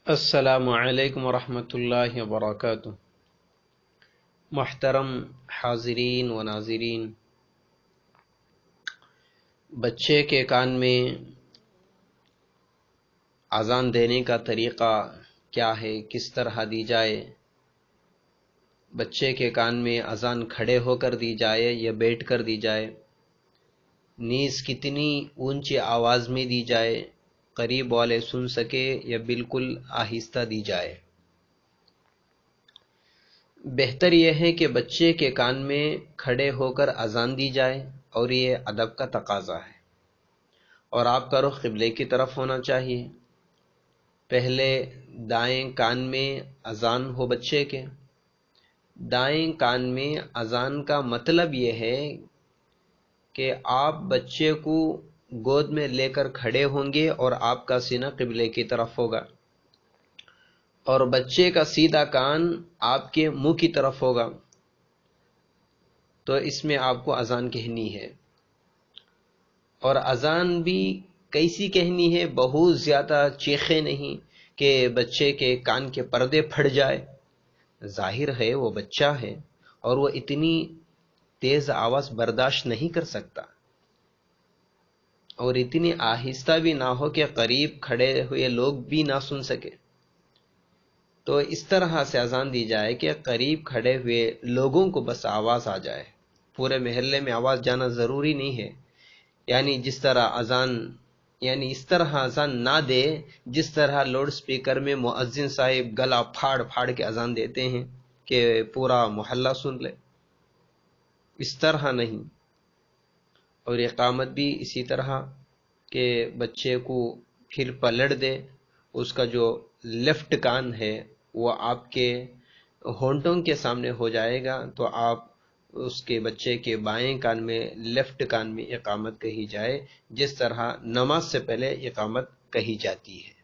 السلام علیکم ورحمۃ اللہ وبرکاتہ۔ محترم حاضرین و ناظرین، بچے کے کان میں اذان دینے کا طریقہ کیا ہے، کس طرح دی جائے؟ بچے کے کان میں اذان کھڑے ہو کر دی جائے یا بیٹھ کر دی جائے؟ نیز کتنی اونچی آواز میں دی جائے، قریب والے سن سکے یا بالکل آہستہ دی جائے؟ بہتر یہ ہے کہ بچے کے کان میں کھڑے ہو کر اذان دی جائے، اور یہ ادب کا تقاضا ہے، اور آپ کا رخ قبلے کی طرف ہونا چاہیے۔ پہلے دائیں کان میں اذان ہو بچے کے۔ دائیں کان میں اذان کا مطلب یہ ہے کہ آپ بچے کو گود میں لے کر کھڑے ہوں گے اور آپ کا سینہ قبلے کی طرف ہوگا، اور بچے کا سیدھا کان آپ کے منہ کی طرف ہوگا۔ تو اس میں آپ کو اذان کہنی ہے، اور اذان بھی کیسی کہنی ہے؟ بہت زیادہ چیخے نہیں کہ بچے کے کان کے پردے پھٹ جائے۔ ظاہر ہے وہ بچہ ہے اور وہ اتنی تیز آواز برداشت نہیں کر سکتا، اور اتنی آہستہ بھی نہ ہو کہ قریب کھڑے ہوئے لوگ بھی نہ سن سکے۔ تو اس طرح سے اذان دی جائے کہ قریب کھڑے ہوئے لوگوں کو بس آواز آ جائے، پورے محلے میں آواز جانا ضروری نہیں ہے۔ یعنی اس طرح اذان نہ دے جس طرح لاؤڈ سپیکر میں مؤذن صاحب گلا پھاڑ پھاڑ کے اذان دیتے ہیں کہ پورا محلہ سن لے، اس طرح نہیں۔ اور اقامت بھی اسی طرح کہ بچے کو پھر پلٹ دے، اس کا جو لیفٹ کان ہے وہ آپ کے ہونٹوں کے سامنے ہو جائے گا، تو آپ اس کے بچے کے بائیں کان میں، لیفٹ کان میں اقامت کہی جائے، جس طرح نماز سے پہلے اقامت کہی جاتی ہے۔